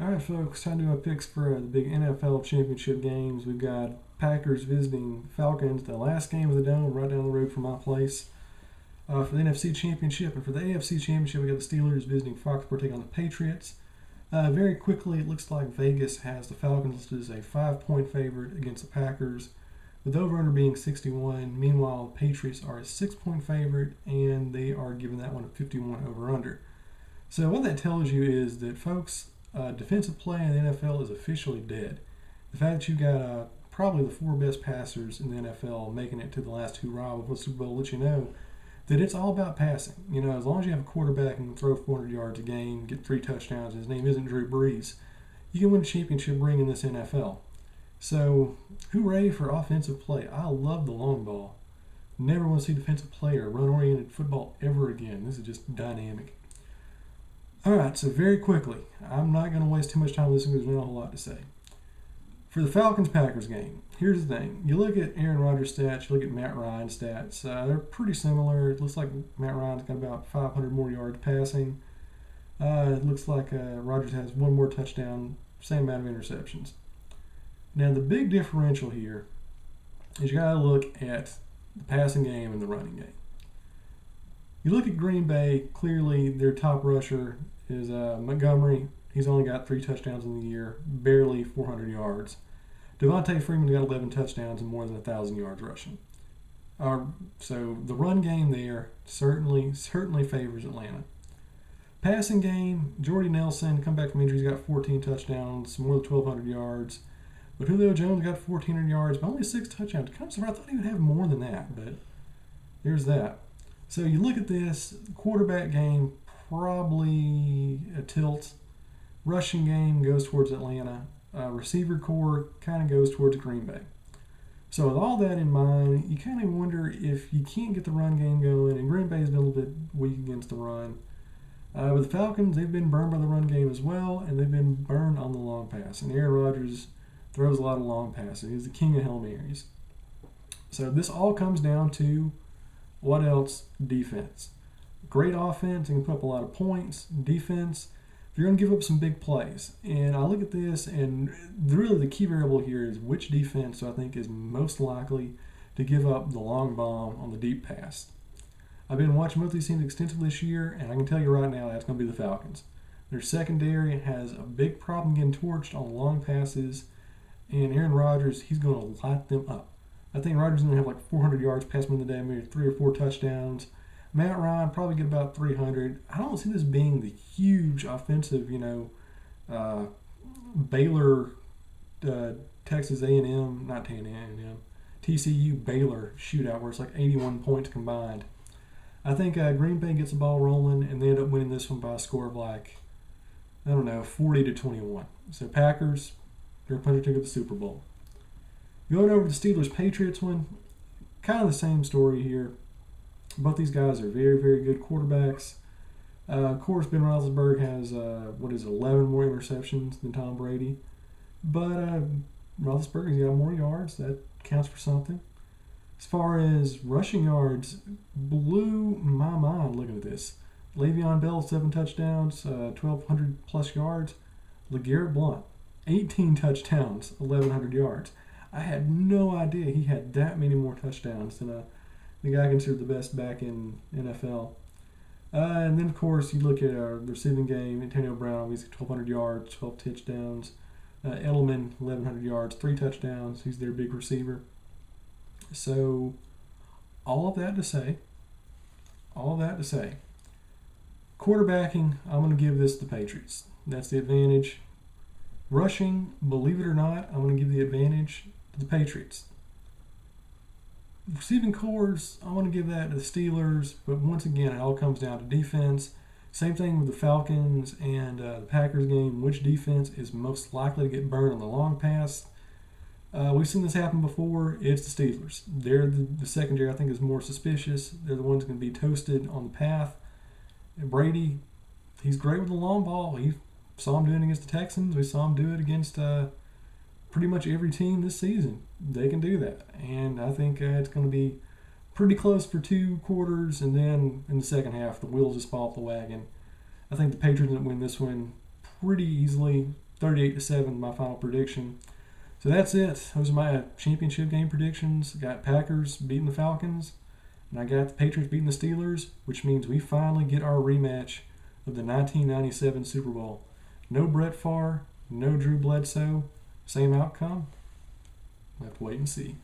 All right, folks, time to do my picks for the big NFL championship games. We've got Packers visiting Falcons, the last game of the Dome, right down the road from my place. For the NFC championship, and for the AFC championship, we got the Steelers visiting Foxborough, taking on the Patriots. Very quickly, it looks like Vegas has the Falcons listed as a 5-point favorite against the Packers, with the over-under being 61. Meanwhile, the Patriots are a 6-point favorite, and they are giving that one a 51 over-under. So what that tells you is that, folks, defensive play in the NFL is officially dead. The fact that you got probably the 4 best passers in the NFL making it to the last hurrah before the Super Bowl lets you know that it's all about passing. You know, as long as you have a quarterback and can throw 400 yards a game, get 3 touchdowns, and his name isn't Drew Brees, you can win a championship ring in this NFL. So, hooray for offensive play. I love the long ball. Never want to see defensive play or run-oriented football ever again. This is just dynamic. All right, so very quickly, I'm not going to waste too much time listening because there's not a whole lot to say. For the Falcons-Packers game, here's the thing. You look at Aaron Rodgers' stats, you look at Matt Ryan's stats. They're pretty similar. It looks like Matt Ryan's got about 500 more yards passing. It looks like Rodgers has 1 more touchdown, same amount of interceptions. Now, the big differential here is you got to look at the passing game and the running game. You look at Green Bay, clearly their top rusher is Montgomery. He's only got 3 touchdowns in the year, barely 400 yards. Devontae Freeman got 11 touchdowns and more than 1,000 yards rushing. So the run game there certainly favors Atlanta. Passing game, Jordy Nelson, come back from injury, he's got 14 touchdowns, more than 1,200 yards. But Julio Jones got 1,400 yards, but only 6 touchdowns. Kind of surprised. I thought he would have more than that, but there's that. So you look at this, quarterback game, probably a tilt. Rushing game goes towards Atlanta. Receiver core kind of goes towards Green Bay. So with all that in mind, you kind of wonder if you can't get the run game going, and Green Bay's been a little bit weak against the run. With the Falcons, they've been burned by the run game as well, and they've been burned on the long pass. And Aaron Rodgers throws a lot of long passes. He's the king of Hail Marys. So this all comes down to what else? Defense. Great offense, you can put up a lot of points. Defense, you're going to give up some big plays. And I look at this, and really the key variable here is which defense I think is most likely to give up the long bomb on the deep pass. I've been watching both these teams extensively this year, and I can tell you right now that's going to be the Falcons. Their secondary has a big problem getting torched on long passes, and Aaron Rodgers, he's going to light them up. I think Rodgers is going to have like 400 yards passing in the day, maybe 3 or 4 touchdowns. Matt Ryan probably get about 300. I don't see this being the huge offensive, Baylor, Texas A&M, not A&M, TCU Baylor shootout where it's like 81 points combined. I think Green Bay gets the ball rolling and they end up winning this one by a score of 40-21. So Packers, they're a puncher ticket to the Super Bowl. Going over the Steelers-Patriots one, kind of the same story here. Both these guys are very, very good quarterbacks. Of course, Ben Roethlisberger has, 11 more interceptions than Tom Brady. But Roethlisberger's got more yards. That counts for something. As far as rushing yards, blew my mind looking at this. Le'Veon Bell, 7 touchdowns, 1,200-plus yards. LeGarrette Blount, 18 touchdowns, 1,100 yards. I had no idea he had that many more touchdowns than the guy considered the best back in NFL. And then, of course, you look at the receiving game. Antonio Brown, he's 1,200 yards, 12 touchdowns. Edelman, 1,100 yards, 3 touchdowns. He's their big receiver. So, all of that to say, quarterbacking, I'm going to give this to the Patriots. That's the advantage. Rushing, believe it or not, I'm going to give the advantage to the Patriots. Receiving cores, I want to give that to the Steelers, but once again, it all comes down to defense. Same thing with the Falcons and the Packers game. Which defense is most likely to get burned on the long pass? We've seen this happen before. It's the Steelers. They're the secondary, I think, is more suspicious. They're the ones going to be toasted on the path. And Brady, he's great with the long ball. We saw him doing it against the Texans. We saw him do it against pretty much every team this season. They can do that. And I think it's going to be pretty close for 2 quarters, and then in the second half, the wheels just fall off the wagon. I think the Patriots will win this one pretty easily. 38-7, my final prediction. So that's it. Those are my championship game predictions. Got Packers beating the Falcons, and I got the Patriots beating the Steelers, which means we finally get our rematch of the 1997 Super Bowl. No Brett Favre, no Drew Bledsoe, same outcome. We'll have to wait and see.